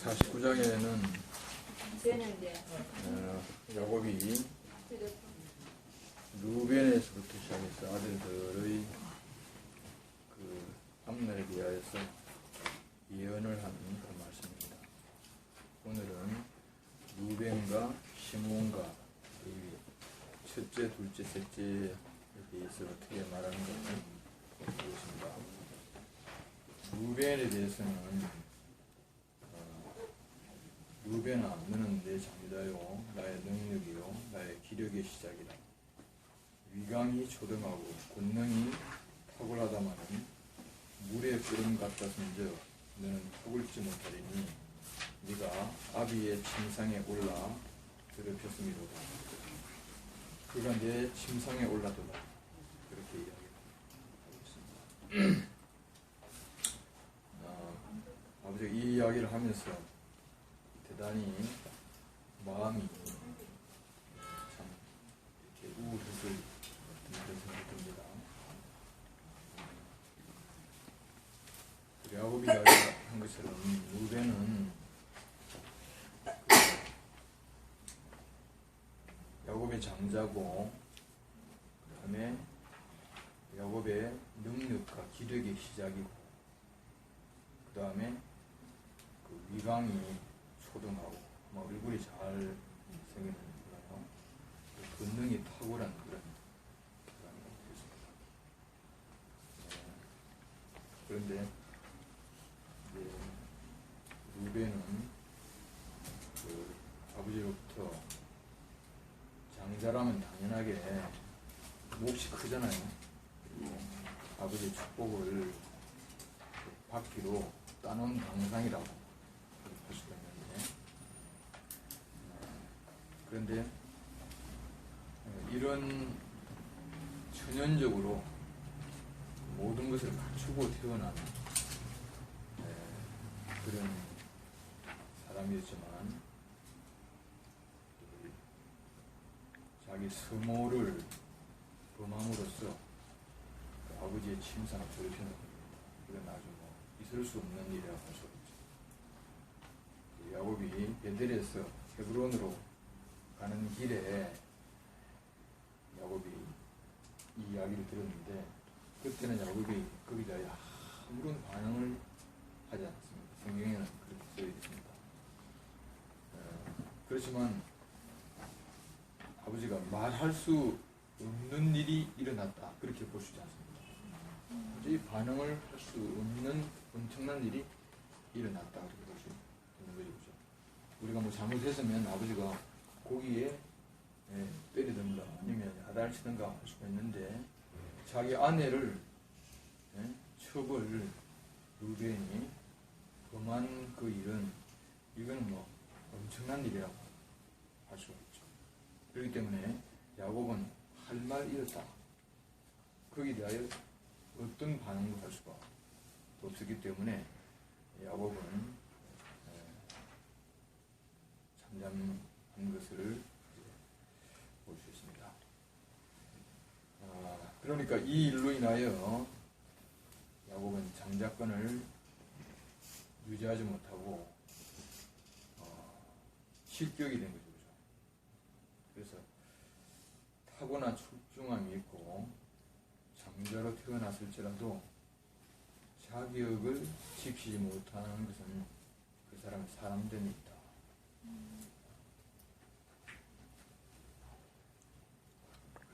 49장에는 야곱이 루벤에서부터 시작해서 아들들의 그 암날에 위하여서 예언을 하는 그런 말씀입니다. 오늘은 루벤과 시몬과 첫째, 둘째, 셋째에 대해서 어떻게 말하는 것을 보겠습니다. 루벤에 대해서는 루벤아, 너는 내 장자요, 나의 능력이요, 나의 기력의 시작이라. 위강이 초등하고 권능이 탁월하다마는 물의 끓음 같다선저 너는 턱을지 못하리니 네가 아비의 침상에 올라 더럽혔음이로다. 그가 내 침상에 올라도다. 그렇게 이야기하고 있습니다. 아버지가 이 이야기를 하면서 대단히 마음이 참 이렇게 우울해질 그런 생각이 듭니다. 야곱이 이야기한 것처럼 루벤은 야곱의 장자고, 그 다음에 야곱의 능력과 기력의 시작이고, 그 다음에 그 위강이 초등하고, 얼굴이 잘 생기는 거라요. 권능이 탁월한 그런 사람이 되었습니다. 그런데 이제 루벤은 그 아버지로부터 장자라면 당연하게 몫이 크잖아요. 그리고 아버지의 축복을 받기로 따놓은 당상이라고 할 수가 있는데, 그런데 이런 천연적으로 모든 것을 갖추고 태어난 그런 사람이었지만 자기 스모를 범함으로써 아버지의 침상을 더럽히는 겁니다. 이건 아주 있을 수 없는 일이라고 할 수 없죠. 야곱이 베델에서 헤브론으로 가는 길에 야곱이 이 이야기를 들었는데, 그때는 야곱이 거기에 대해 아무런 반응을 하지 않았습니다. 성경에는 그렇게 쓰여 있습니다. 그렇지만 아버지가 말할 수 없는 일이 일어났다, 그렇게 볼 수 있지 않습니다. 이 반응을 할 수 없는 엄청난 일이 일어났다, 그렇게 볼 수 있는 거죠. 우리가 잘못했으면 아버지가 고기에 때리든가 아니면 야단을 치든가 할 수가 있는데, 자기 아내를 첩을 루벤이 범한 그 일은, 이건 엄청난 일이라고 할 수가 있죠. 그렇기 때문에 야곱은 할 말 잃었다, 거기에 대하여 어떤 반응도 할 수가 없었기 때문에 야곱은 잠잠한 것을 볼 수 있습니다. 그러니까 이 일로 인하여 야곱은 장자권을 유지하지 못하고 실격이 된 거죠. 그래서 타고난 출중함이 있고 장자로 태어났을지라도 자격을 지키지 못하는 것은 그 사람의 사람됨이 있다.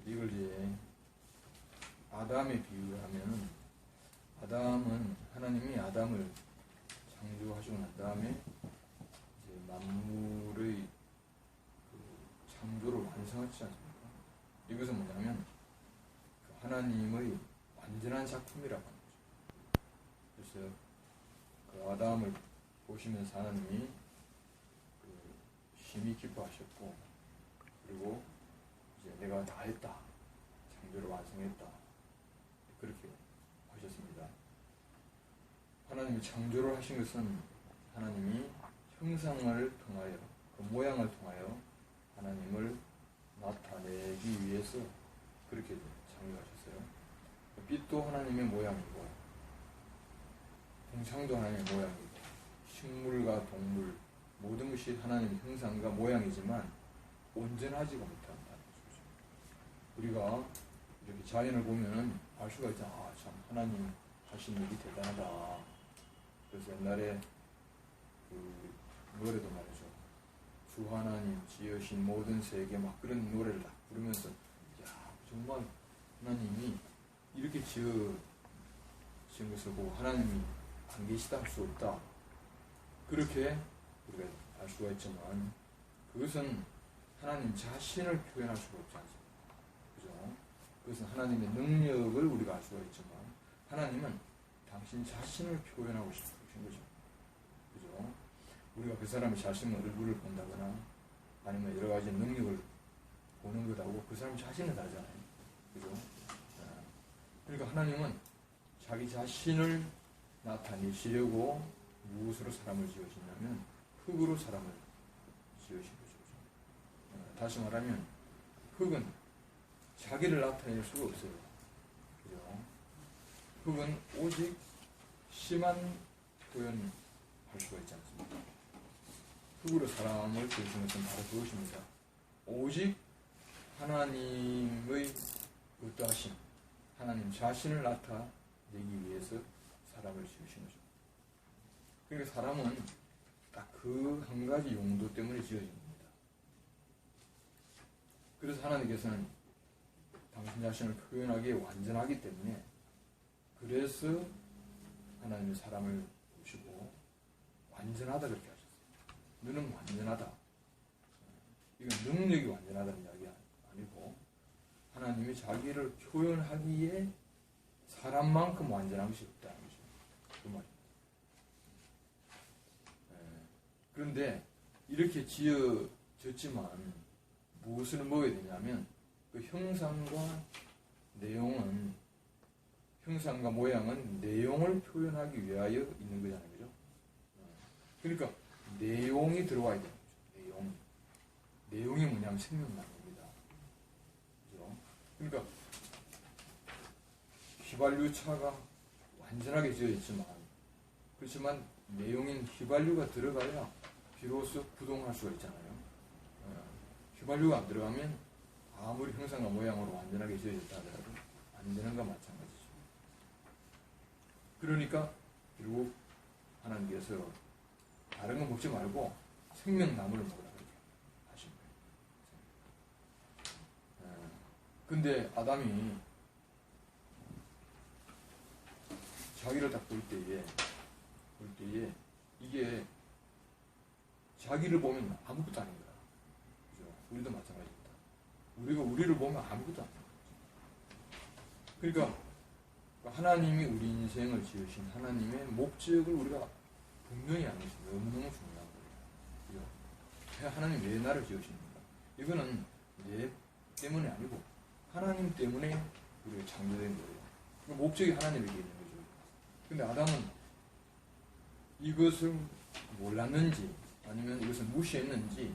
이걸 이제 아담에 비유를 하면, 아담은 하나님이 아담을 창조하시고 난 다음에 이제 만물의 그 창조를 완성하지 않습니까? 이것은 뭐냐면 하나님의 완전한 작품이라고 하는 거죠. 그래서 그 아담을 보시면서 하나님이 심히 기뻐하셨고, 그리고 이제 내가 다 했다, 창조를 완성했다, 그렇게 하셨습니다. 하나님이 창조를 하신 것은 하나님이 형상을 통하여, 그 모양을 통하여 하나님을 나타내기 위해서 그렇게 창조하셨어요. 빛도 하나님의 모양이고, 공창도 하나님의 모양이고, 식물과 동물 모든 것이 하나님의 형상과 모양이지만 온전하지가 못한다는 거죠. 우리가 이렇게 자연을 보면 알 수가 있잖아. 아, 참 하나님 하신 일이 대단하다. 그래서 옛날에 그 노래도 말이죠. 주 하나님 지으신 모든 세계 막 그런 노래를 딱 부르면서 야 정말 하나님이 이렇게 지은 것을 보고 하나님이 안 계시다 할 수 없다. 그렇게 우리가 알 수가 있지만 그것은 하나님 자신을 표현할 수가 없지 않습니까? 그죠? 그것은 하나님의 능력을 우리가 알 수가 있지만 하나님은 당신 자신을 표현하고 싶으신 거죠. 그죠? 우리가 그 사람의 자신의 얼굴을 본다거나 아니면 여러 가지 능력을 보는 것하고 그 사람 자신을 다르잖아요. 그죠? 그러니까 하나님은 자기 자신을 나타내시려고 무엇으로 사람을 지으시냐면 흙으로 사람을 지으신 거죠. 다시 말하면 흙은 자기를 나타낼 수가 없어요. 그죠? 흙은 오직 심한 표현할 수가 있지 않습니까? 흙으로 사람을 지으신 것은 바로 그것입니다. 오직 하나님의 어떠하심, 하나님 자신을 나타내기 위해서 사람을 지으신 거죠. 그러니까 사람은 딱 그 한 가지 용도 때문에 지어진 겁니다. 그래서 하나님께서는 당신 자신을 표현하기에 완전하기 때문에 그래서 하나님의 사람을 보시고 완전하다 그렇게 하셨어요. 너는 완전하다. 이건 능력이 완전하다는 이야기 아니고 하나님이 자기를 표현하기에 사람만큼 완전한 것이 없다는 거죠. 그 말입니다. 그런데 이렇게 지어졌지만 무엇을 먹어야 되냐면 그 형상과 내용은 형상과 모양은 내용을 표현하기 위하여 있는 거잖아요. 그죠? 그러니까 내용이 들어와야 되는 거죠. 내용이 뭐냐면 생명나무입니다. 그죠? 그러니까 휘발유차가 완전하게 지어졌지만 그렇지만 내용인 휘발유가 들어가야 비로소 구동할 수가 있잖아요. 휘발유가 안 들어가면 아무리 형상과 모양으로 완전하게 지어졌다 하더라도 안 되는 것 마찬가지죠. 그러니까 결국 하나님께서 다른 거 먹지 말고 생명나무를 먹으라 그렇게 하신 거예요. 근데 아담이 자기를 딱 볼 때에 이게 자기를 보면 아무것도 아닌 거야. 그죠? 우리도 마찬가지입니다. 우리가 우리를 보면 아무것도 아닌 거죠. 그러니까 하나님이 우리 인생을 지으신 하나님의 목적을 우리가 분명히 아는 것이 너무너무 중요한 거예요. 그죠? 하나님 왜 나를 지으십니까? 이거는 내 때문이 아니고 하나님 때문에 우리가 창조된 거예요. 그 목적이 하나님에게 있는 거죠. 근데 아담은 이것을 몰랐는지 아니면 이것을 무시했는지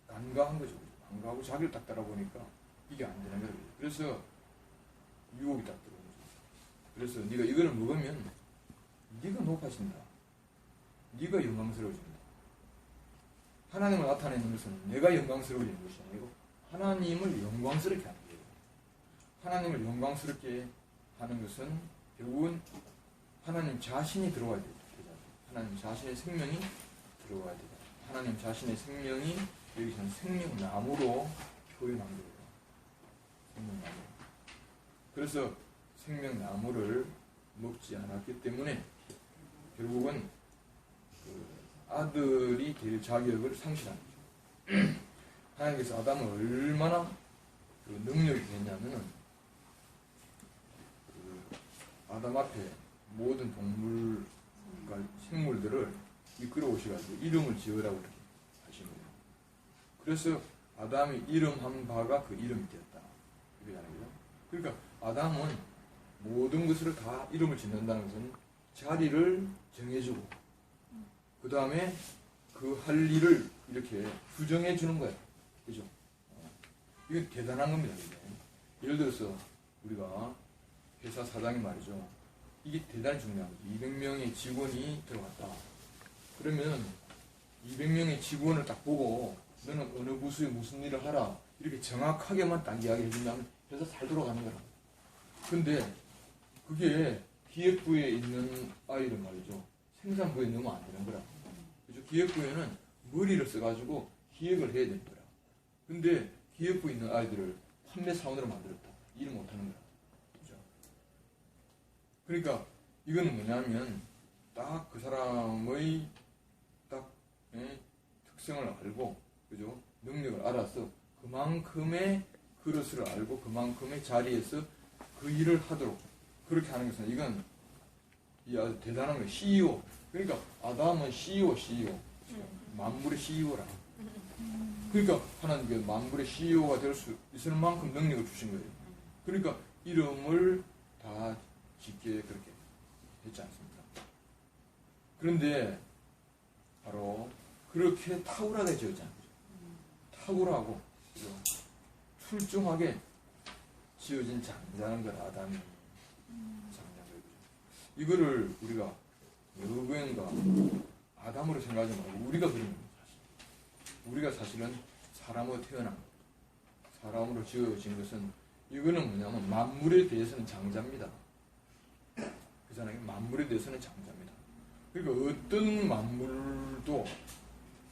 간과한 거죠. 간과하고 자기를 딱 따라보니까 이게 안 되는 거예요. 그래서 유혹이 딱 들어오는 거죠. 그래서 네가 이거를 먹으면 네가 높아진다. 네가 영광스러워진다. 하나님을 나타내는 것은 내가 영광스러워지는 것이 아니고 하나님을 영광스럽게 하는 거예요. 하나님을 영광스럽게 하는 것은 결국은 하나님 자신이 들어와야 되죠. 하나님 자신의 생명이 들어와야 되죠. 하나님 자신의 생명이 여기서는 생명나무로 표현한 거예요. 생명나무. 그래서 생명나무를 먹지 않았기 때문에 결국은 그 아들이 될 자격을 상실한 거죠. 하나님께서 아담을 얼마나 그 능력이 됐냐면은 그 아담 앞에 모든 동물과 생물들을 이끌어 오셔가지고 이름을 지으라고 이렇게 하신 거예요. 그래서 아담이 이름한 바가 그 이름이 되었다. 이거잖아요. 그죠? 그러니까 아담은 모든 것을 다 이름을 짓는다는 것은 자리를 정해주고 그 다음에 그 할 일을 이렇게 규정해 주는 거예요. 그죠? 이건 대단한 겁니다. 이게. 예를 들어서 우리가 회사 사장이 말이죠. 이게 대단히 중요한 거죠. 200명의 직원이 들어갔다. 그러면 200명의 직원을 딱 보고 너는 어느 부서에 무슨 일을 하라 이렇게 정확하게만 딱 이야기해 준다면 회사 잘 돌아가는 거라. 근데 그게 기획부에 있는 아이를 말이죠. 생산부에 넣으면 안 되는 거라. 그죠? 기획부에는 머리를 써가지고 기획을 해야 되는 거라. 근데 기획부에 있는 아이들을 판매 사원으로 만들었다. 일을 못하는 거라. 그죠? 그러니까 이거는 뭐냐면 딱 그 사람의 딱 특성을 알고, 그죠? 능력을 알아서 그만큼의 그릇을 알고 그만큼의 자리에서 그 일을 하도록 그렇게 하는 것은 이건 이 아주 대단한 거예요. CEO. 그러니까 아담은 CEO. 만물의 CEO라. 그러니까 하나님께서 만물의 CEO가 될 수 있을 만큼 능력을 주신 거예요. 그러니까 이름을 다 짓게 그렇게 했지 않습니까? 그런데 바로 그렇게 탁월하게 지었잖아요. 탁월하고 그죠? 출중하게 지어진 장자는 걸 아담이 장자인 거죠. 이거를 우리가 여부인가 아담으로 생각하지 말고 우리가 그리는 거예요. 우리가 사실은 사람으로 태어난 거예요. 사람으로 지어진 것은 이거는 뭐냐면 만물에 대해서는 장자입니다. 그잖아요. 만물에 대해서는 장자입니다. 그러니까 어떤 만물도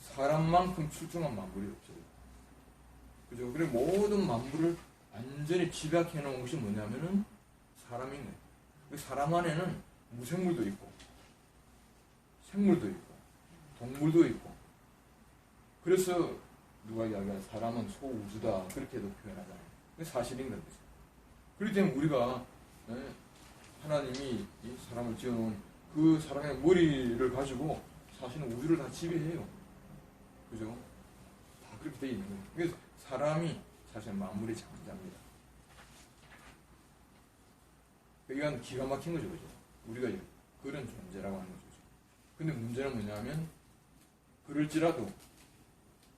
사람만큼 출중한 만물이 없어요. 그죠? 그리고 모든 만물을 완전히 집약해 놓은 것이 뭐냐면은 사람인 거예요. 그 사람 안에는 무생물도 있고, 생물도 있고, 동물도 있고. 그래서 누가 이야기하는 사람은 소우주다 그렇게도 표현하잖아요. 그게 사실인 거죠. 그렇기 때문에 우리가 하나님이 이 사람을 지어놓은 그 사람의 머리를 가지고 사실은 우주를 다 지배해요. 그죠? 다 그렇게 되어 있는 거예요. 그래서 사람이 사실 만물의 장자입니다. 이건 기가 막힌 거죠. 그죠? 우리가 그런 존재라고 하는 거죠. 근데 문제는 뭐냐면 그럴지라도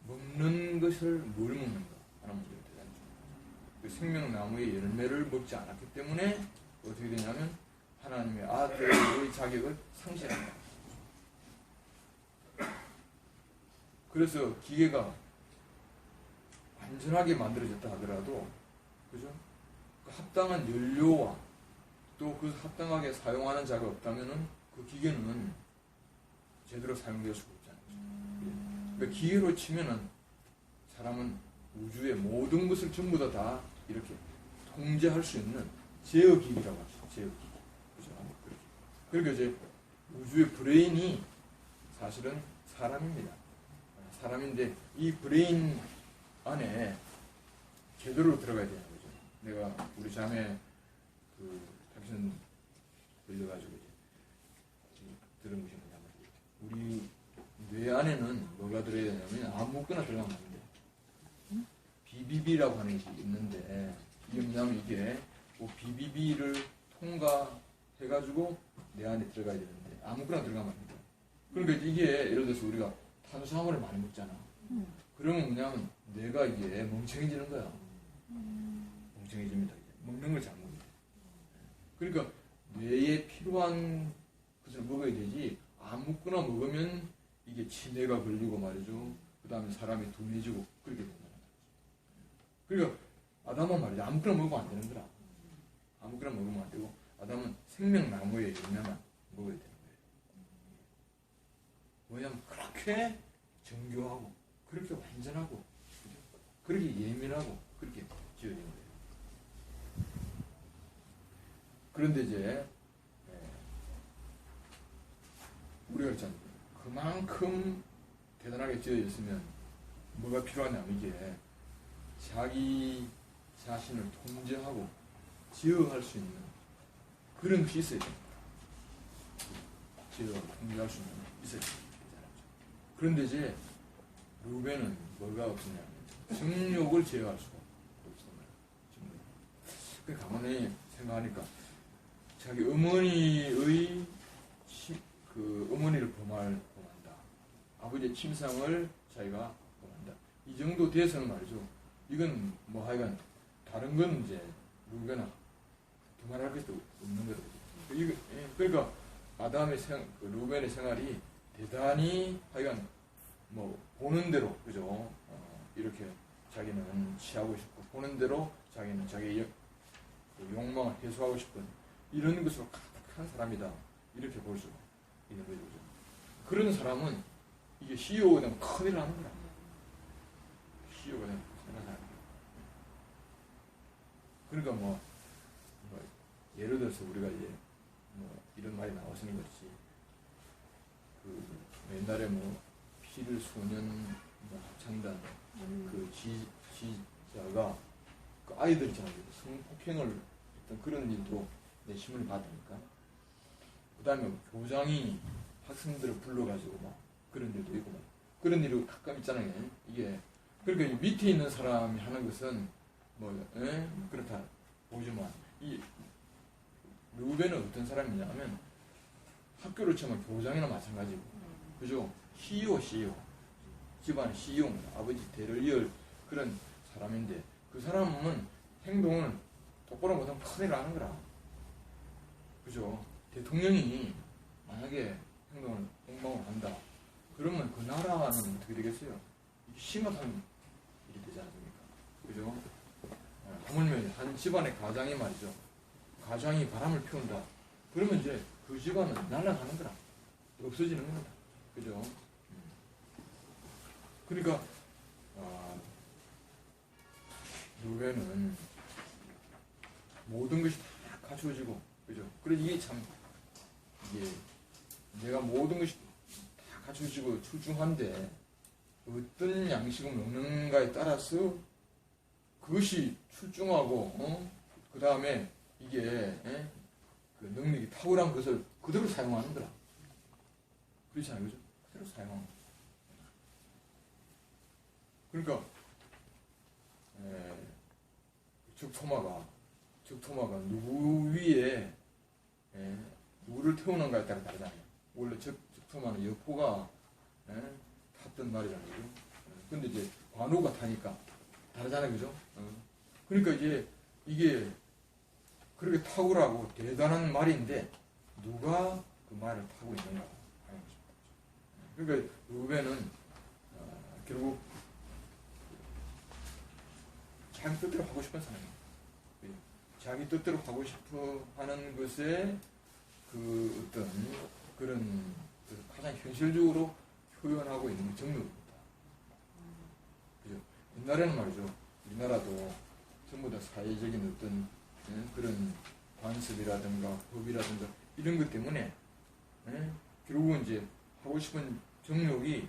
먹는 것을 뭘 먹는가 하는 문제가 대단히 중요하죠. 그 생명나무의 열매를 먹지 않았기 때문에 어떻게 되냐면 하나님의 아들의 자격을 상실한다. 그래서 기계가 완전하게 만들어졌다 하더라도, 그죠? 그 합당한 연료와 또 그 합당하게 사용하는 자가 없다면은 그 기계는 제대로 사용될 수가 없잖아요. 그러니까 기계로 치면은 사람은 우주의 모든 것을 전부 다 이렇게 통제할 수 있는 제어기기라고 하죠. 제어기기. 그죠? 그러니까 이제 우주의 브레인이 사실은 사람입니다. 사람인데 이 브레인 안에 제대로 들어가야 되는 거죠. 내가 우리 자매 그 당신 들려가지고 이제 들은 것이 뭐냐면 우리 뇌 안에는 뭐가 들어야 되냐면 아무거나 들어가면 안 돼. BBB라고 하는 것이 있는데 이게 뭐냐면 이게 뭐 BBB를 통과해가지고 내 안에 들어가야 되는데 아무거나 들어가면 안 돼. 그러니까 이게 예를 들어서 우리가 탄수화물을 많이 먹잖아. 그러면 뭐냐면 뇌가 이게 멍청해지는 거야. 멍청해집니다. 이제. 먹는 걸 잘못 먹어요. 그러니까 뇌에 필요한 것을 먹어야 되지 아무거나 먹으면 이게 치매가 걸리고 말이죠. 그 다음에 사람이 둔해지고 그렇게 된다는 거죠. 그러니까 아담은 말이죠. 아무거나 먹으면 안 되는 거라. 아무거나 먹으면 안 되고 아담은 생명나무의 열매만 먹어야 되는 거예요. 뭐냐면 그렇게 정교하고 그렇게 완전하고 그렇게 예민하고 그렇게 지어진 거예요. 그런데 이제 우리가 있잖아요. 그만큼 대단하게 지어졌으면 뭐가 필요하냐면 이게 자기 자신을 통제하고 지어할 수 있는 그런 것이 있어야 됩니다. 통제할 수 있는 것이 있어야 됩니다. 그런데 이제 루벤은 뭐가 없었냐면 정욕을 제어할 수가 없었어요. 그 가만히 생각하니까 자기 어머니의 어머니를 범한다. 아버지의 침상을 자기가 범한다. 이 정도 돼서는 말이죠. 이건 뭐 하여간 다른 건 이제 루벤아 두말할 것도 없는 거죠. 그러니까 아담의 루벤의 생활이 대단히 하여간 뭐 보는 대로 그죠? 이렇게 자기는 취하고 싶고 보는 대로 자기는 자기의 욕망을 해소하고 싶은 이런 것으로 가득한 사람이다 이렇게 볼 수 있는 거죠. 그런 사람은 이게 CEO가 되면 큰일 나는 거야. CEO가 되면 큰일 나는 거야. 그러니까 뭐 예를 들어서 우리가 이제 뭐 이런 말이 나와서는 그렇지. 그 옛날에 뭐 피를 소년 뭐 합창단 그 지자가 그 아이들 있잖아요. 성폭행을 했던 그런 일도 내심을 받으니까. 그 다음에 교장이 학생들을 불러가지고 막 그런 일도 있고 막 그런 일이 가끔 있잖아요. 이게 그러니까 밑에 있는 사람이 하는 것은 뭐 그렇다 보지만 이 르우벤은 어떤 사람이냐면 학교를 치면 교장이나 마찬가지고 그죠? CEO 집안 CEO 아버지 대를 이을 그런 사람인데 그 사람은 행동을 똑바로 못하면 큰일 나는 거라. 그죠? 대통령이 만약에 행동을 한다. 그러면 그 나라는 어떻게 되겠어요? 이게 심각한 일이 되지 않습니까? 그죠? 하물며 한 집안의 가장이 말이죠. 가장이 바람을 피운다. 그러면 이제 그 집안은 날아가는 거라. 없어지는 겁니다. 그죠? 그러니까 르우벤은 모든 것이 다 갖추어지고 그죠? 그래서 이게 참 이게 내가 모든 것이 다 갖추어지고 출중한데 어떤 양식을 먹는가에 따라서 그것이 출중하고 그 다음에 이게 그 능력이 탁월한 것을 그대로 사용하는 거라. 그렇지 않아요? 그죠? 그대로 사용하는 거라. 그러니까 적토마가 누구 위에 누구를 태우는가에 따라 다르잖아요. 원래 적토마는 여포가 탔던 말이잖아요. 근데 이제 관우가 타니까 다르잖아요. 그죠? 그러니까 이제 이게 그렇게 탁월하고 대단한 말인데 누가 그 말을 타고 있는가 하는 것입니다. 그러니까 르우벤은 결국 자기 뜻대로 하고 싶은 사람이에요. 자기 뜻대로 하고 싶어 하는 것에 그 어떤 그런 가장 현실적으로 표현하고 있는 정력입니다. 그죠? 옛날에는 말이죠. 우리나라도 전부 다 사회적인 어떤 그런 관습이라든가 법이라든가 이런 것 때문에 결국은 이제 하고 싶은 정력이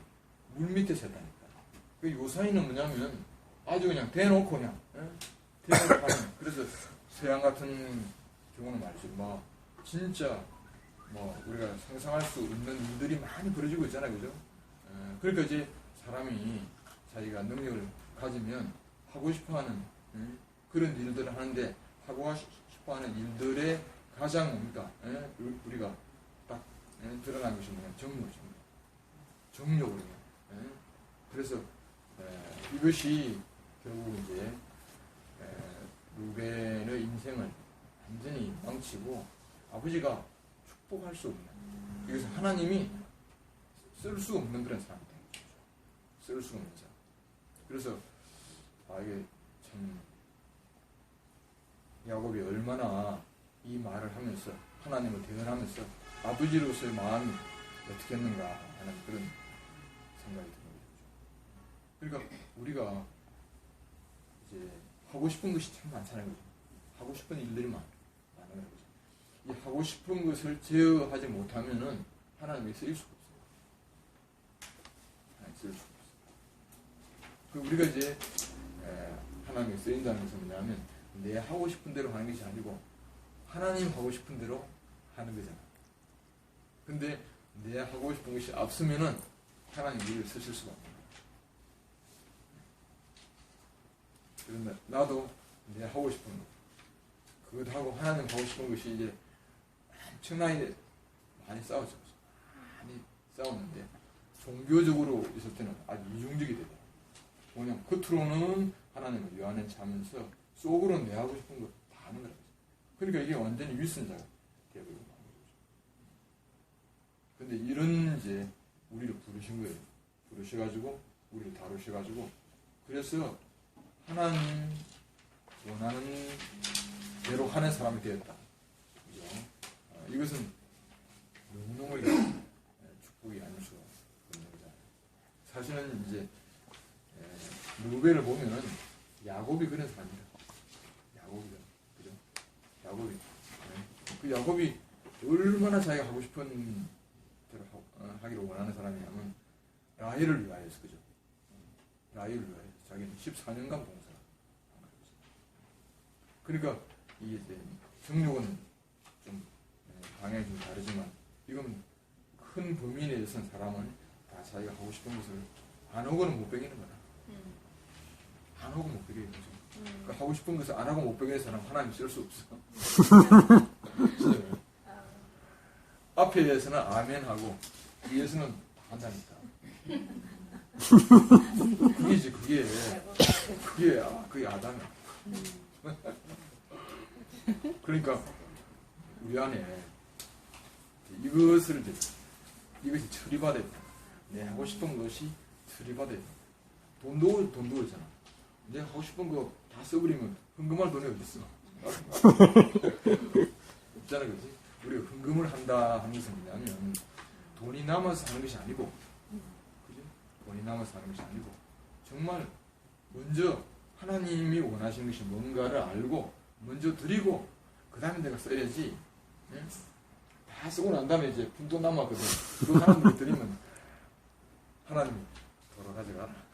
물밑에서 했다니까. 그 요사이는 뭐냐면 아주 그냥 대놓고 그냥 대놓고 하는. 그래서 서양 같은 경우는 말이죠. 뭐 진짜 뭐 우리가 상상할 수 없는 일들이 많이 벌어지고 있잖아요. 그죠? 그러니까 이제 사람이 자기가 능력을 가지면 하고 싶어하는 그런 일들을 하는데 하고 싶어하는 일들의 가장 뭡니까? 우리가 딱 드러난 것이 뭐냐? 정욕이에요. 그래서 이것이 결국 이제 르우벤의 인생을 완전히 망치고 아버지가 축복할 수 없는, 그래서 하나님이 쓸 수 없는 그런 사람이다. 쓸 수 없는 사람. 그래서 이게 참 야곱이 얼마나 이 말을 하면서 하나님을 대언하면서 아버지로서의 마음이 어떻게 했는가 하는 그런 생각이 드는 거죠. 그러니까 우리가 이제 하고 싶은 것이 참 많잖아요. 그죠? 하고 싶은 일들이 많아요. 거죠. 이 하고 싶은 것을 제어하지 못하면은 하나님이 쓰일 수가 없어요. 하나님이 쓰일 수가 없어요. 그 우리가 이제 하나님이 쓰인다는 것은 뭐냐면 내 하고 싶은 대로 하는 것이 아니고 하나님 하고 싶은 대로 하는 거잖아. 근데 내 하고 싶은 것이 앞서면은 하나님 일을 쓰실 수가 없는 거야. 그런데 나도 내 하고 싶은 거 그것하고 하나님 하고 싶은 것이 이제 엄청나게 많이 싸웠죠. 많이 싸웠는데 종교적으로 있을 때는 아주 이중적이 되다. 뭐냐면 겉으로는 하나님을 요한에 자면서 속으로는 내 하고 싶은 거 다 하는 거라고. 그러니까 이게 완전히 위선자가 되어버리고 마는 거죠. 근데 이런 이제 우리를 부르신 거예요. 부르셔가지고 우리를 다루셔가지고 그래서 하나님 원하는 대로 하는 사람이 되었다. 그죠? 이것은 너무너무 축복이 아닐 수가 없는 거잖아요. 사실은 이제 루벤을 보면은 야곱이 그런 사람입니다. 야곱이요, 그죠? 야곱이. 그 야곱이 얼마나 자기가 하고 싶은 대로 하기를 원하는 사람이냐면 라헬을 위하여서, 그죠? 라헬을 위하여서 자기는 14년간 봉사를 한 거죠. 그러니까 이게 이제 정욕은 좀 방향이 좀 다르지만 이건 큰 범위 내에선 사람은 다 자기가 하고 싶은 것을 안 하고는 못 베기는 거다. 안 하고 못 베기는 거죠. 그러니까 하고 싶은 것을 안 하고 못 베기는 사람 하나님 쓸 수 없어. 앞에서는 아멘 하고 뒤에서는 한다니까. 그게지, 그게 아담이야. 그러니까 우리 안에 이것이 처리받아야 돼. 내 하고 싶은 것이 처리받아야 돼. 돈도 그렇잖아. 내가 하고 싶은 거 다 써버리면 헌금할 돈이 어디 있어? 없잖아, 그렇지? 우리가 헌금을 한다 하는 것은 뭐냐면 돈이 남아서 사는 것이 아니고, 그죠? 돈이 남아서 사는 것이 아니고 정말 먼저 하나님이 원하시는 것이 뭔가를 알고 먼저 드리고 그 다음에 내가 써야지. 응? 다 쓰고 난 다음에 이제 푼돈 남았거든. 그 사람들이 드리면 하나님이 돌아가져가라.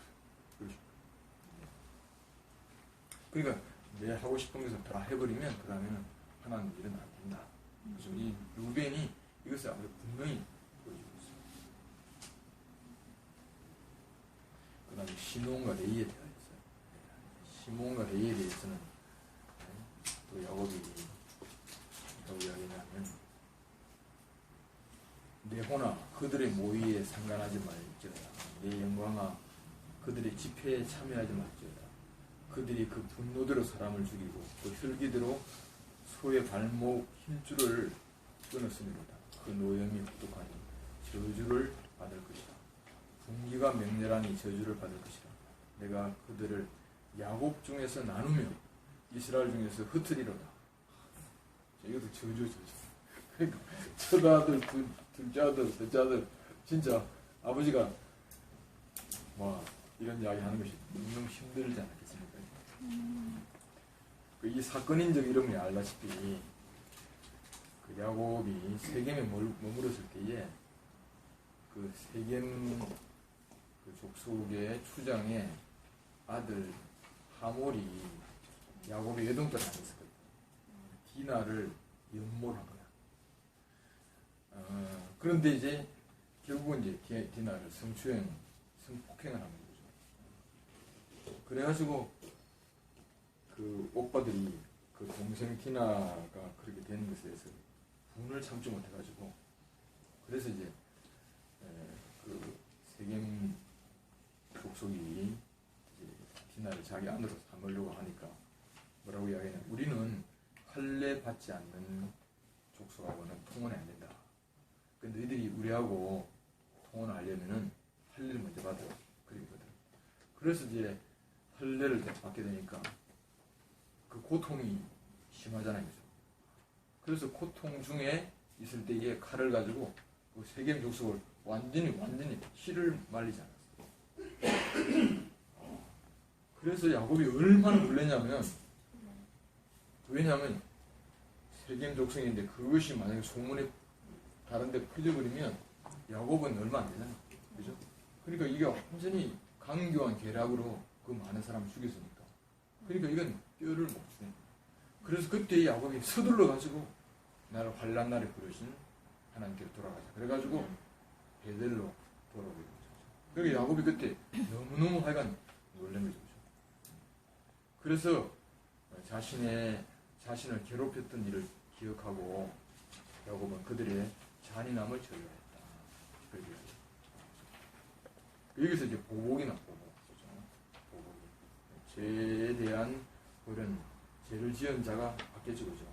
그러니까 내 하고 싶은 것을 다 해버리면 그 다음에는 하나님 일은 안 된다. 그래서 이 루벤이 이것을 아주 분명히 보여주고 있어요. 그 다음에 시몬과 레이에 대하여 있어요. 시몬과 레이에 대해서는 또 야곱이 이야기하면 내 호나 그들의 모의에 상관하지 말지어다. 내 영광아 그들의 집회에 참여하지 말지어다. 그들이 그 분노대로 사람을 죽이고 그 혈기대로 소의 발목 힘줄을 끊었으므로다. 그 노염이 혹독하니 저주를 받을 것이다. 분기가 맹렬하니 저주를 받을 것이다. 내가 그들을 야곱 중에서 나누며 이스라엘 중에서 흩으리로다. 이것도 저주. 그러니까 첫 아들, 둘째 아들, 셋째 아들 진짜 아버지가 이런 이야기 하는 것이 너무 힘들지 않았겠습니까? 이 사건인적 이름이 알다시피 그 야곱이 세겜에 머물었을 때에 그 세겜 그 족속의 추장의 아들 하몰이 야곱의 외동딸을 안 했었거든. 디나를 연모를 한 거야. 그런데 이제 결국은 이제 디나를 성폭행을 한 거죠. 그래가지고 그 오빠들이 그 동생 디나가 그렇게 되는 것에 대해서 분을 참지 못해가지고 그래서 이제 그 세겜 족속이 이제 디나를 자기 안으로 삼으려고 하니까 뭐라고 이야기하냐, 우리는 할례 받지 않는 족속하고는 통혼이 안 된다. 근데 너희들이 우리하고 통혼을 하려면은 할례를 먼저 받아. 그러거든. 그래서 이제 할례를 받게 되니까 그 고통이 심하잖아요. 그래서 고통 중에 있을 때에 칼을 가지고 그 세겜 족속을 완전히 실을 말리지 않았어. 그래서 야곱이 얼마나 놀랐냐면, 왜냐하면 세겜 족속인데 그것이 만약에 소문에 다른데 퍼져버리면 야곱은 얼마 안 되잖아. 그죠? 그러니까 이게 완전히 강교한 계략으로 그 많은 사람을 죽였으니까. 그러니까 이건 뼈를 못 쓰네. 그래서 그때 야곱이 서둘러 가지고 나를 환난 날에 부르신 하나님께로 돌아가자. 그래가지고 베델로 돌아오게 되죠. 그러니까 야곱이 그때 너무너무 하여간 놀란 거죠. 그래서 자신을 괴롭혔던 일을 기억하고 야곱은 그들의 잔인함을 저주했다. 여기서 이제 보복이 나고, 죄에 대한 벌은 죄를 지은 자가 받겠죠, 그죠?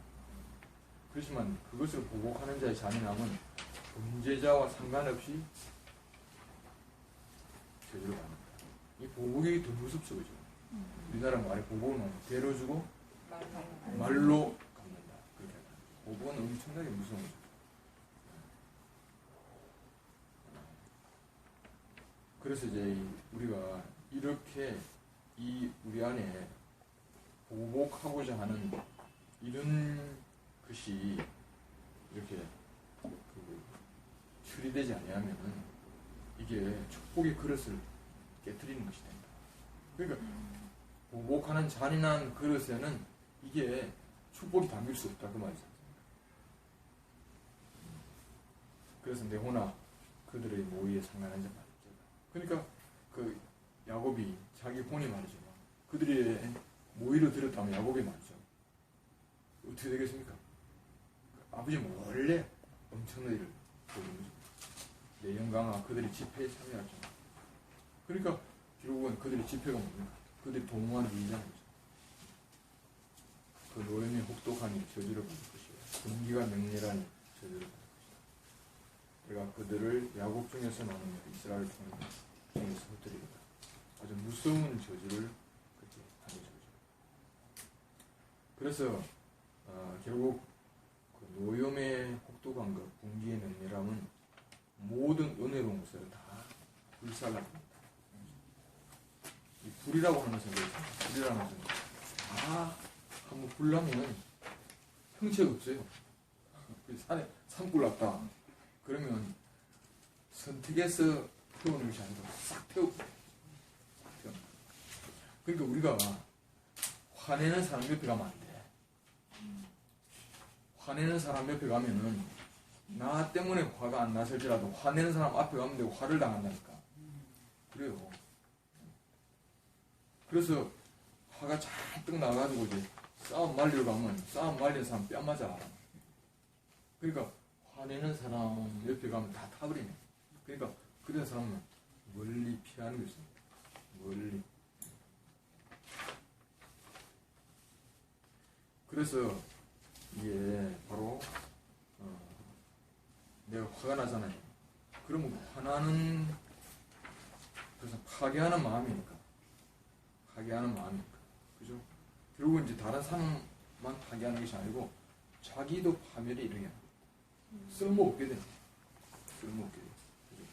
그렇지만 그것을 보복하는 자의 잔인함은 범죄자와 상관없이 저주를 받는다. 이 보복이 더 무섭죠, 그죠? 우리나라 말에 보복은 대로 주고 말로 갚는다. 그렇게 하다. 보복은 엄청나게 무서운 거죠. 그래서 이제 우리가 이렇게 우리 안에 보복하고자 하는 이런 것이 이렇게 처리되지 아니하면은 이게 축복의 그릇을 깨트리는 것이 된다. 그러니까 보복하는 잔인한 그릇에는 이게 축복이 담길 수 없다 그 말이죠. 그래서 네호나 그들의 모의에 상관한 자 말이죠. 그러니까 그 야곱이 자기 본이 말이죠. 그들의 모의를 들었다면 야곱이 말이죠. 어떻게 되겠습니까? 아버지는 원래 엄청난 일을 보여준 거죠. 내 영광아 그들이 집회에 참여하죠. 그러니까 결국은 그들의 집회가 뭡니까? 그들이 동무한 일이라는 거죠. 그 노염이 혹독하니 저주를 받을 것이요 군기가 맹렬하니 저주를 받을 것이다. 내가 그들을 야곱 중에서 나누며 이스라엘 중에서 흩뜨리리라. 아주 무서운 저주를 그렇게 하는 거죠. 그래서 결국 그 노염의 혹독한 것, 군기의 맹렬함은 모든 은혜로운 것을 다 불살라줍니다. 이 불이라고 하는 것은 불이라는 것은 다 한번 불나면 형체가 없어요. 산에 산불 났다. 그러면 선택해서 태우는 것이 아니고 싹 태우고. 그러니까 우리가 화내는 사람 옆에 가면 안 돼. 화내는 사람 옆에 가면은 나 때문에 화가 안 나설지라도 화내는 사람 앞에 가면 되고 화를 당한다니까. 그래요. 그래서 화가 잔뜩 나가지고 이제 싸움 말리러 가면 싸움 말리는 사람 뺨 맞아. 그러니까 화내는 사람 옆에 가면 다 타버리네. 그러니까 그런 사람은 멀리 피하는 게 있습니다. 멀리. 그래서 이게 바로 내가 화가 나잖아요. 그러면 화나는 그래서 파괴하는 마음이니까. 파괴하는 마음이니까. 그죠? 결국은 이제 다른 사람만 파괴하는 것이 아니고 자기도 파멸이 일어나요. 쓸모없게 돼요. 쓸모없게 돼요. 그죠?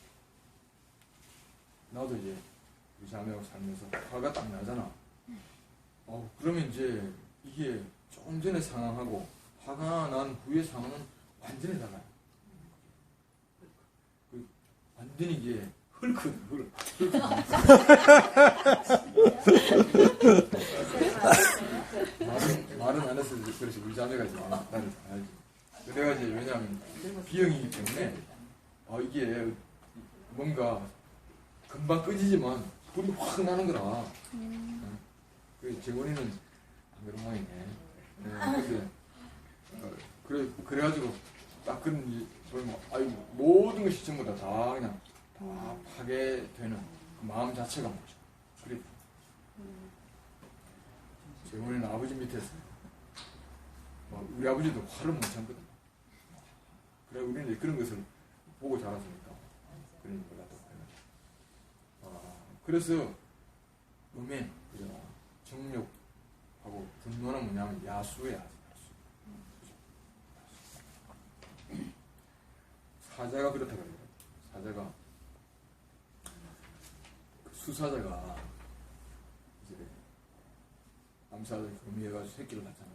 나도 이제 우리 자매하고 살면서 화가 딱 나잖아. 그러면 이제 이게 조금 전에 상황하고 화가 난 후의 상황은 완전히 달라요. 완전히 이게 헐크. 말은 안 해서 그래서 우리 자매가 이제 나를 잘 알지. 내가 이제 왜냐하면 B형이기 때문에 이게 뭔가 금방 꺼지지만 불이 확 나는 거라. 그래서 재원이는 안 그런 모양이네. 그래가지고 딱 그런 모든 것이 전부 다 그냥 다 파괴되는 그 마음 자체가 뭐죠. 그래. 재원이는 아버지 밑에서 우리 아버지도 화를 못 참거든. 그래 우리는 이제 그런 것을 보고 자랐으니까 그런 걸 갖다 그래서 음행, 정욕하고 분노는 뭐냐면 야수예요. 사자가 그렇다고 해요. 사자가 그 수사자가 이제 암사자를 교미해가지고 새끼를 낳잖아요.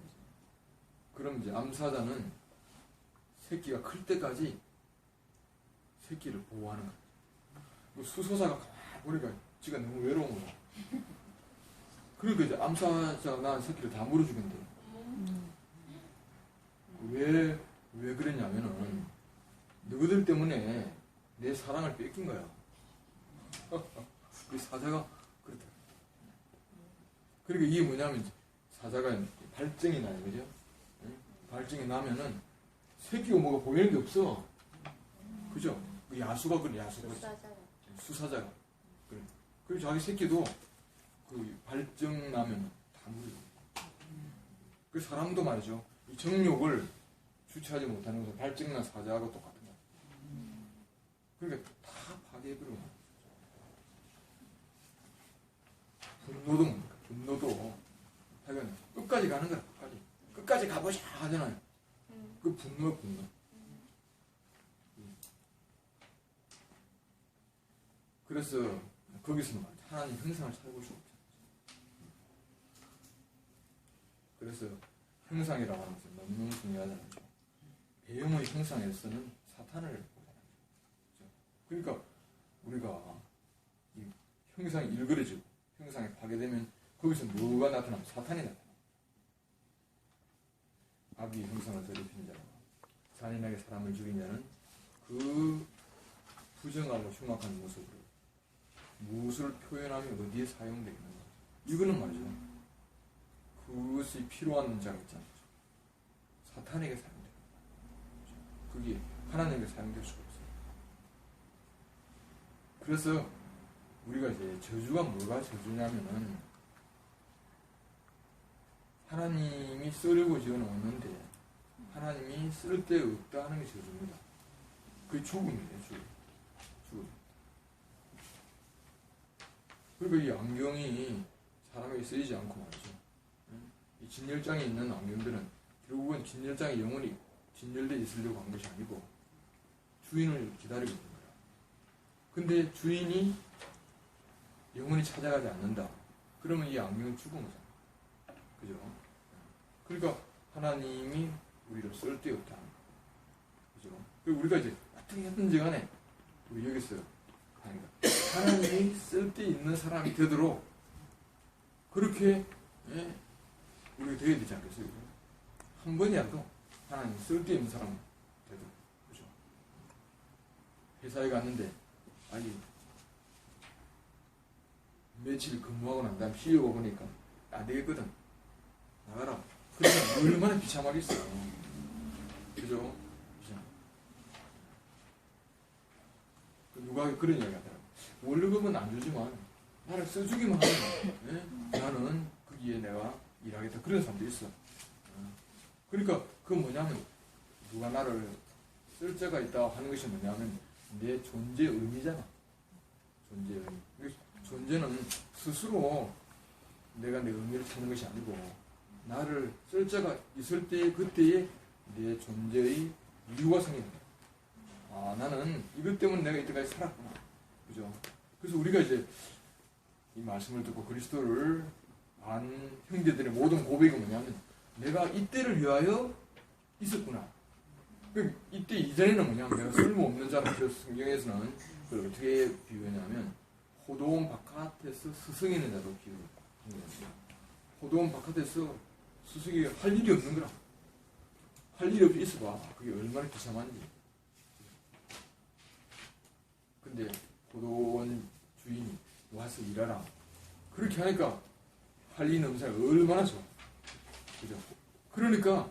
그럼 이제 암사자는 새끼가 클 때까지 새끼를 보호하는 거예요. 수소사가 보니까 지가 너무 외로운 거야. 그러니까 이제 암사자가 낳은 새끼를 다 물어 죽인대. 왜 그랬냐면은 너희들 때문에 내 사랑을 뺏긴 거야. 그 사자가 그렇다. 그러니까 이게 뭐냐면 사자가 발정이 나요, 그죠? 발정이 나면은 새끼가 뭐가 보이는 게 없어. 그죠? 그 야수가 그래, 수사자가. 그래. 그리고 자기 새끼도 그 발정 나면 다 물려. 그 사람도 말이죠. 이 정욕을 주체하지 못하는 것은 발정난 사자하고 똑같은 거야. 그러니까 다 파괴해버려. 분노도 뭡니까? 분노도 하여간 끝까지 가는 거야. 끝까지 가보자 하잖아요. 그 분노. 그래서 거기서는 말이죠. 하나님 형상을 찾아볼 수 없죠. 그래서 형상이라고 하는 것은 너무너무 중요하잖아요. 배영의 형상에서는 사탄을 보잖아요. 그러니까 우리가 이 형상이 일그러지고 형상이 파괴되면 거기서 뭐가 나타나면 사탄이 나타나요. 아비의 형상을 더럽히는 자가 잔인하게 사람을 죽인 자는 그 부정하고 흉악한 모습으로 무엇을 표현하며 어디에 사용되겠는가. 이거는 말이죠. 그것이 필요한 자가 있잖아요. 사탄에게 사용돼요. 그게 하나님에게 사용될 수가 없어요. 그래서 우리가 이제 저주가 뭐가 저주냐면은 하나님이 쓰려고 지어놓았는데 하나님이 쓸 데 없다 하는 게 저주입니다. 그게 죽음이에요. 죽음. 그리고 이 안경이 사람에게 쓰이지 않고 말이죠. 이 진열장에 있는 안경들은 결국은 진열장에 영원히 진열되어 있으려고 한 것이 아니고 주인을 기다리고 있는 거야. 근데 주인이 영원히 찾아가지 않는다. 그러면 이 안경은 죽은 거잖아. 그죠? 그러니까 하나님이 우리를 쓸데없다. 그죠? 그리고 우리가 이제 어떻게 했든지 간에 우리 여기서 하나님이 쓸데있는 사람이 되도록 그렇게 우리가 되어야 되지 않겠어요? 한 번이라도 하나님 쓸데있는 사람 되도록. 그죠? 회사에 갔는데 아니 며칠 근무하고 난 다음 쉬려고 보니까 안 되겠거든. 나가라. 그러면 얼마나 비참하겠어요. 그죠? 누가 그런 이야기 하더라고. 월급은 안 주지만 나를 써주기만 하면 나는 거기에 내가 일하겠다. 그런 사람도 있어. 그러니까 그건 뭐냐면 누가 나를 쓸 자가 있다 하는 것이 뭐냐면 내 존재의 의미잖아. 존재의 의미. 존재는 스스로 내가 내 의미를 찾는 것이 아니고 나를 쓸 자가 있을 때 그때의 내 존재의 이유가 생기는 거야. 아, 나는 이것 때문에 내가 이때까지 살았구나. 그죠? 그래서 우리가 이제 이 말씀을 듣고 그리스도를 안 형제들의 모든 고백이 뭐냐면 내가 이때를 위하여 있었구나. 이때 이전에는 뭐냐면 내가 쓸모없는 자라. 그래서 성경에서는 그걸 어떻게 비유하냐면 호도원 바깥에서 스승이 있는 자로 비유해요. 호도원 바깥에서 스승이 할 일이 없는 거라. 할 일이 없이 있어봐. 그게 얼마나 비참한지. 근데 호도원 주인이 와서 일하라. 그렇게 하니까 할 일 없는 사람이 얼마나 좋아. 그죠? 그러니까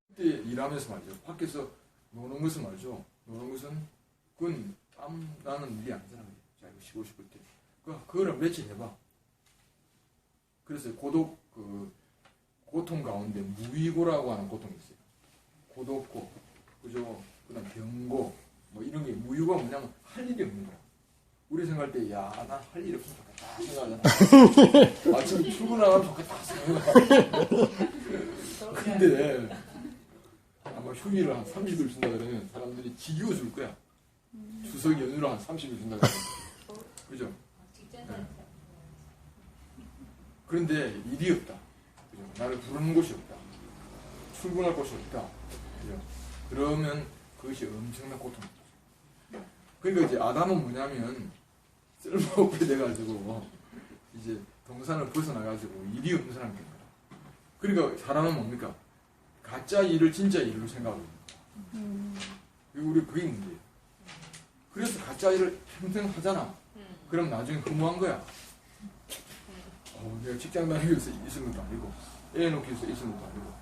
그때 일하면서 말이죠. 밖에서 노는 것은 말이죠. 노는 것은 그건 땀 나는 일이 아니잖아. 자, 이거 쉬고 싶을 때. 그거를 며칠 해봐. 그래서 고통 가운데 무위고라고 하는 고통이 있어요. 고독고, 그죠? 그 다음 병고, 뭐 이런 게 무위고가 뭐냐면 할 일이 없는 거야. 우리 생각할 때, 야, 난 할 일이 없으면 좋겠다 생각하잖아. 아침에 출근하면 좋겠다 생각하잖아. 근데 아마 휴일을 한 30일 준다 그러면 사람들이 지겨워 줄 거야. 추석 연휴로 한 30일 준다 그러면. 그죠? 네. 그런데 일이 없다. 그죠? 나를 부르는 곳이 없다. 출근할 곳이 없다. 그죠? 그러면 그것이 엄청난 고통이죠. 그러니까 이제 아담은 뭐냐면 쓸모없게 돼가지고 이제 동산을 벗어나가지고 일이 없는 사람이 된 거야. 그러니까 사람은 뭡니까? 가짜 일을 진짜 일로 생각하고 있는 거야. 우리 그게 문제예요. 그래서 가짜 일을 평생 하잖아. 그럼 나중에 허무한 거야. 내가 직장 다니기 위해서 있은 것도 아니고 애 놓기 위해서 있은 것도 아니고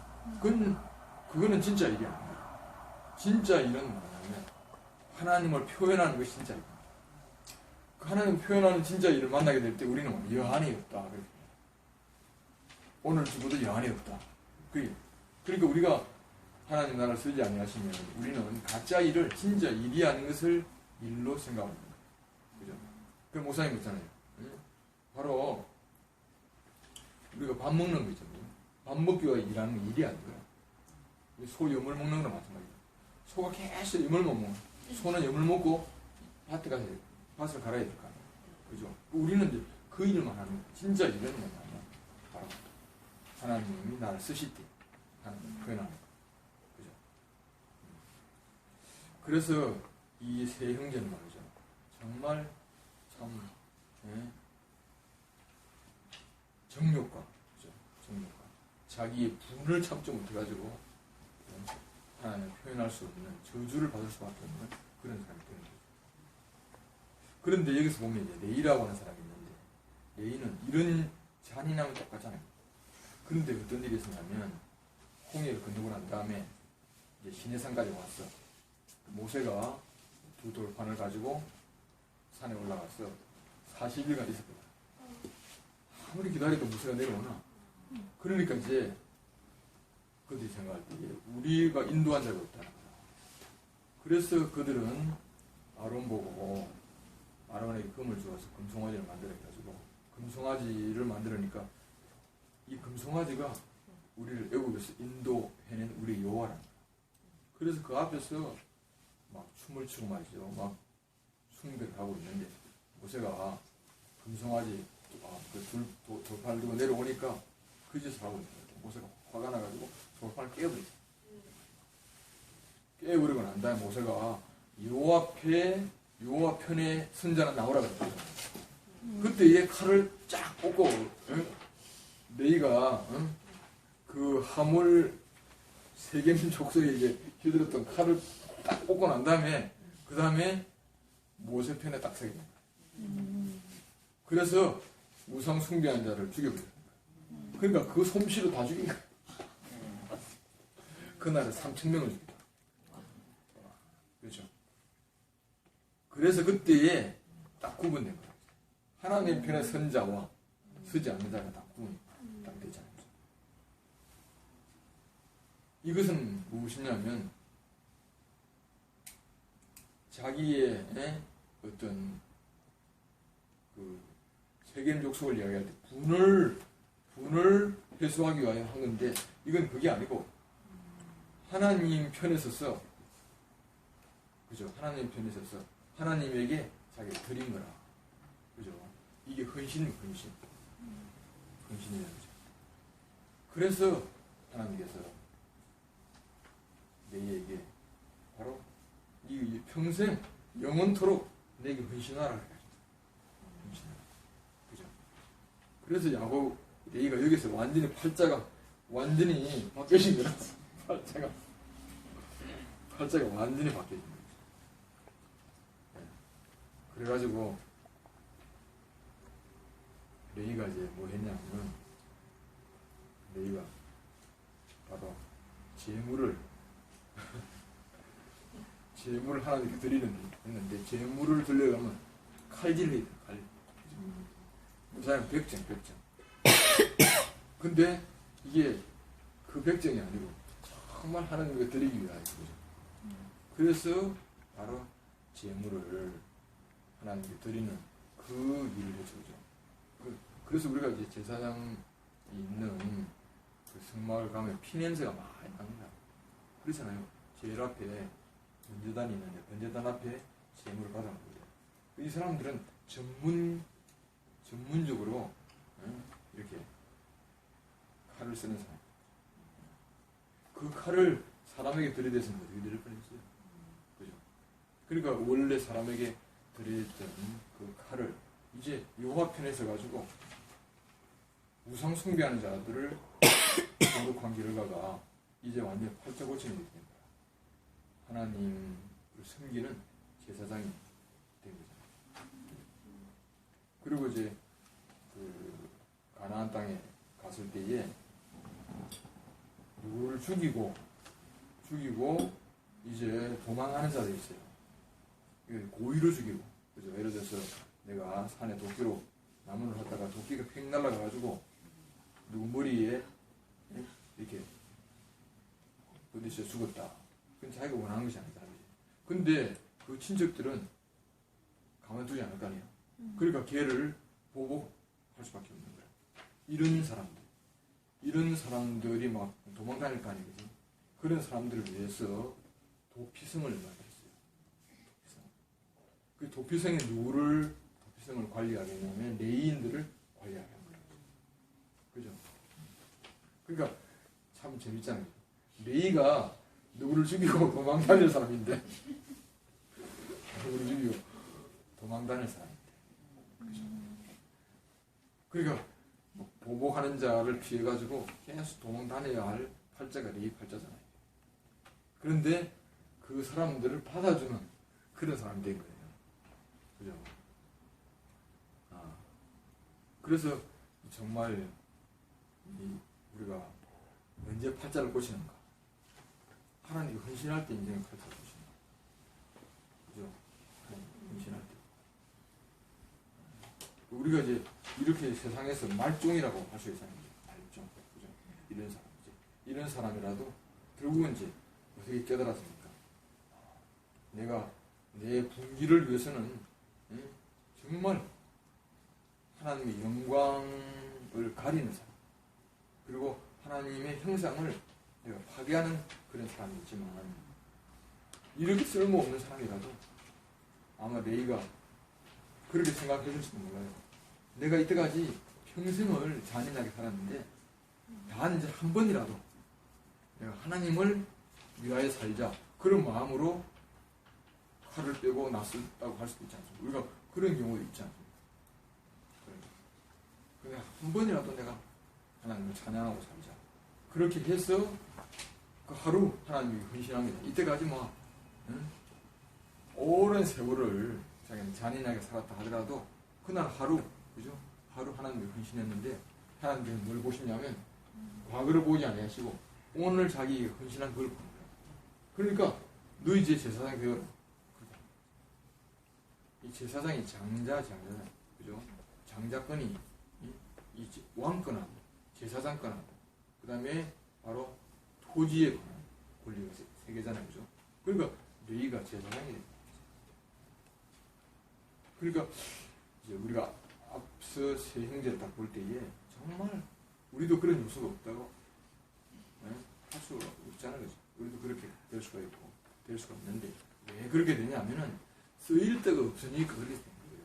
그거는 진짜 일이 아니야. 진짜 일은 뭐냐면 하나님을 표현하는 것이 진짜 일이야. 그 하나님을 표현하는 진짜 일을 만나게 될 때 우리는 여한이 없다. 오늘 죽어도 여한이 없다. 그러니까 우리가 하나님 나라를 쓰지 아니하시면 우리는 가짜 일을 진짜 일이 아닌 것을 일로 생각합니다. 그죠? 그 목사님 있잖아요. 바로 우리가 밥 먹는 거 있잖아요. 밥 먹기와 일하는 게 일이 아니고요. 소 염을 먹는 거랑 마찬가지예요. 소가 계속 염을 먹으면 소는 염을 먹고 밭에 가서 밭을 갈아야 될 거 아니에요. 그죠? 우리는 이제 그 일만 하는 거예요. 진짜 일은 뭐냐면 바로 하나님이 나를 쓰실 때 하는 표현하는 거. 그죠? 그래서 이 세 형제는 말이죠. 정말 참 정욕과, 그죠? 정욕과 자기의 분을 참지 못해가지고 하나님을 표현할 수 없는 저주를 받을 수밖에 없는 그런 사람이 되는 거죠. 그런데 여기서 보면 이제 레이라고 하는 사람이 있는데 레이는 이런 잔인함이 똑같잖아요. 그런데 어떤 일이 있었냐면 홍해를 건너고 난 다음에 이제 시내산까지 왔어. 모세가 두 돌판을 가지고 산에 올라가서 40일간 있었거든. 아무리 기다려도 모세가 내려오나. 그러니까 이제 그들이 생각할 때 우리가 인도한 자가 없다는 거야. 그래서 그들은 아론 보고 아론에게 금을 주어서 금송아지를 만들어가지고 금송아지를 만들으니까 이 금송아지가 우리를 애국에서 인도해낸 우리 여호와라는 거야. 그래서 그 앞에서 막 춤을 추고 말이죠. 막 숭배를 하고 있는데 모세가 금송아지 돌판을 들고 내려오니까 그 짓을 하고 있는 거예요. 모세가 화가 나가지고 돌판을 깨버렸어요. 깨버리고 난 다음에 모세가 여호와 편에 선자는 나오라 그랬어요. 그때 얘 칼을 쫙 꽂고 레이가 그 하물 세겜 족속에 이제 휘둘렀던 칼을 딱 꽂고 난 다음에 그 다음에 모세 편에 딱 서게 된 거예요. 그래서 우상 숭배한 자를 죽여버린 거예요. 그러니까 그 솜씨로 다 죽인 거예요. 그날에 3,000명을 죽였다. 그렇죠? 그래서 그때에 딱 구분된 거예요. 하나님 편의 선자와 서지 않는 자가 다 구분이 딱 되잖아요. 이것은 무엇이냐면 자기의 어떤 그 세겜 족속을 이야기할 때 분을 해소하기 위하여 한 건데 이건 그게 아니고 하나님 편에 서서 그죠? 하나님 편에 서서 하나님에게 자기를 드린 거라. 그죠? 이게 헌신이라는 거죠. 그래서 하나님께서 내게 바로 이 평생 영원토록 내게 헌신하라 그래요. 그죠? 그래서 야곱 레이가 여기서 완전히 팔자가 완전히 바뀌어진 거라. 팔자가 완전히 바뀌어진 거죠. 그래가지고 레이가 이제 뭐 했냐면 레이가 바로 제물을 하나님께 드리는데 제물을 드려가면 칼질을 해야 돼. 칼. 무사양 백정. 근데 이게 그 백정이 아니고 정말 하나님께 드리기 위하여 그래서 바로 제물을 하나님께 드리는 그 일을 했죠. 그래서 우리가 이제 제사장이 있는 그 성막을 가면 피냄새가 많이 납니다. 그렇잖아요. 제일 앞에 번제단이 있는데 번제단 앞에 제물을 받아놓는 거예요. 이 사람들은 전문적으로 이렇게 칼을 쓰는 사람. 그 칼을 사람에게 들이댔으면 어떻게 들을 뻔했어요. 그죠? 그러니까 원래 사람에게 들이댔던 그 칼을 이제 여호와 편에 서가지고 우상 숭배하는 자들을 거룩한 결과가 이제 완전히 팔자 고침이 된 거야. 하나님을 섬기는 제사장이 된 거죠. 그리고 이제 그 가나안 땅에 갔을 때에 누구를 죽이고 이제 도망하는 자들이 있어요. 고의로 죽이고, 그죠? 예를 들어서 내가 산에 도끼로 나무를 하다가 도끼가 팽 날아가가지고 누구 머리에 이렇게 어디서 죽었다. 그건 자기가 원하는 것이 아니다. 근데 그 친척들은 가만두지 않을 거 아니에요. 그러니까 걔를 보복하려고 할 수밖에 없는 거야. 이런 사람들이 막 도망다닐 거 아니겠지. 그런 사람들을 위해서 도피성을 만들었어요. 그 도피성이 도피성을 관리하게 하냐면 레이인들을 관리하게 한 거예요. 그죠? 그러니까 참 재밌잖아요. 레이가 누구를 죽이고 도망다닐 사람인데 누구를 죽이고 도망다닐 사람인데 그죠? 그러니까 보복하는 자를 피해가지고 계속 도망다녀야 할 팔자가 레이 팔자잖아요. 그런데 그 사람들을 받아주는 그런 사람이 된 거예요. 그죠? 그래서 정말 우리가 언제 팔자를 꽂히는가? 하나님이 헌신할 때 인생의 팔자를 꽂힌다. 그죠? 헌신할 때. 우리가 이제 이렇게 세상에서 말종이라고 할 수 있잖아요. 말종. 그죠? 이런 사람. 이런 사람이라도 결국은 이제 어떻게 깨달았습니까? 내가 내 분기를 위해서는 정말 하나님의 영광을 가리는 사람, 그리고 하나님의 형상을 내가 파괴하는 그런 사람이 있지만, 이렇게 쓸모없는 사람이라도 아마 레이가 그렇게 생각해줄지도 몰라요. 내가 이때까지 평생을 잔인하게 살았는데 단 이제 한 번이라도 내가 하나님을 위하여 살자, 그런 마음으로 칼을 빼고 놨었다고 할 수도 있지 않습니까? 우리가 그런 경우도 있지 않습니까? 그냥 한 번이라도 내가 하나님을 찬양하고 살자, 그렇게 해서 그 하루 하나님이 헌신합니다. 이때까지 뭐 오랜 세월을 자기는 잔인하게 살았다 하더라도 그날 하루, 그죠? 하루 하나님이 헌신했는데 하나님께서 뭘 보시냐면 과거를 보지 아니하시고 오늘 자기 헌신한 그걸 보는 거예요. 그러니까 너 이제 제사장 되어라. 이 제사장이 장자잖아요. 그죠? 장자권이 이 왕권하고 제사장권하고 그 다음에 바로 토지에 관한 권리가 세 개잖아요. 그죠? 그러니까 레위가 제사장이 됩니다. 그러니까 이제 우리가 앞서 세 형제 딱 볼 때에 정말 우리도 그런 요소가 없다고 할 수가 없잖아요. 그죠? 우리도 그렇게 될 수가 있고 될 수가 없는데 왜 그렇게 되냐면은 쓰일 데가 없으니까 그렇게 된 거예요.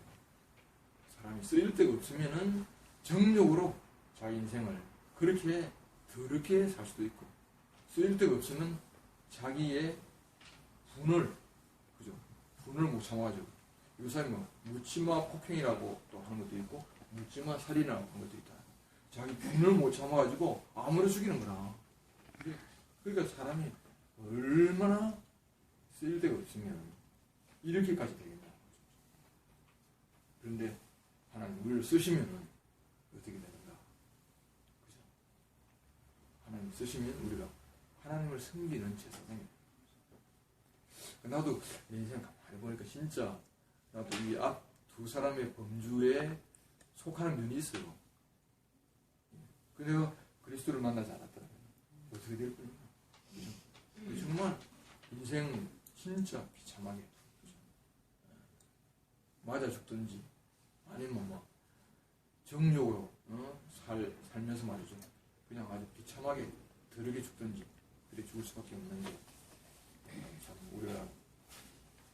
사람이 쓰일 데가 없으면은 정욕으로 자기 인생을 그렇게 더럽게 살 수도 있고, 쓰일 데가 없으면 자기의 분을, 그죠? 분을 못 참아가지고 요새 뭐 묻지마 폭행이라고 또 하는 것도 있고 묻지마 살인이라고 하는 것도 있다. 자기 분을 못 참아가지고 아무나 죽이는 거나. 그러니까 사람이 얼마나 쓰일 데가 없으면 이렇게까지 되겠나. 그런데 하나님 우리를 쓰시면 어떻게 되는가? 그죠? 하나님 쓰시면 우리가 하나님을 섬기는 제사장입니다. 나도 내 인생 가만히 보니까 진짜 나도 이 앞 두 사람의 범주에 속하는 면이 있어요. 근데 내가 그리스도를 만나지 않았더라면 어떻게 될 거냐? 정말 인생 진짜 비참하게, 그죠? 맞아 죽든지 아니면 뭐 정욕으로 살면서 말이죠, 그냥 아주 비참하게 더럽게 죽든지 그래 죽을 수밖에 없는 게 참 우리가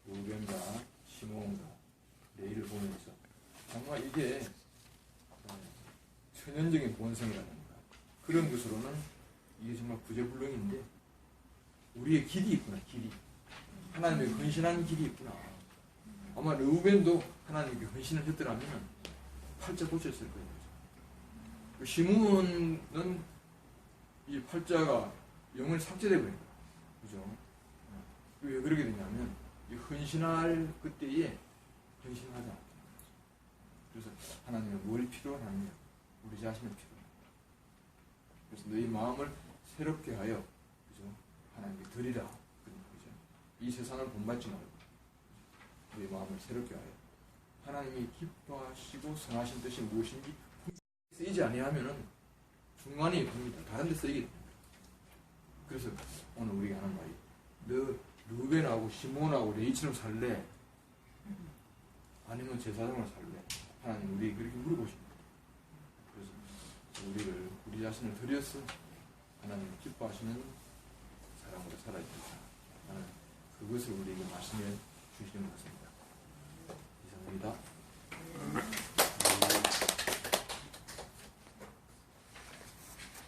루벤과 시몬과 레위를 보면서 정말 이게 천연적인 본성이라는 거, 그런 것으로는 이게 정말 구제불능인데 우리의 길이 있구나. 길이 하나님의 헌신한 길이 있구나. 아마 르우벤도 하나님께 헌신을 했더라면 팔자 고쳤을 거예요. 시몬은 이 팔자가 영을 삭제되고 있는 거예요. 그죠? 왜 그렇게 되냐면 이 헌신할 그때에 헌신하지 않았다는 거죠. 그래서 하나님은 뭘 필요로 하느냐? 우리 자신을 필요로 합니다. 그래서 너희 마음을 새롭게 하여, 그죠? 하나님께 드리라. 그죠? 이 세상을 본받지 말고 너희 마음을 새롭게 하여 하나님이 기뻐하시고 선하신 뜻이 무엇인지 쓰이지 아니하면은 중간에 봅니다. 다른 데 쓰이게 됩니다. 그래서 오늘 우리가 하는 말이, 너 루벤하고 시몬하고 레이처럼 살래? 아니면 제사장으로 살래? 하나님 우리 그렇게 물어보십니다. 자신을 드려서 하나님 기뻐하시는 사람으로 살아야 된다 하는 그것을 우리에게 말씀해 주시는 것 같습니다. 이상입니다.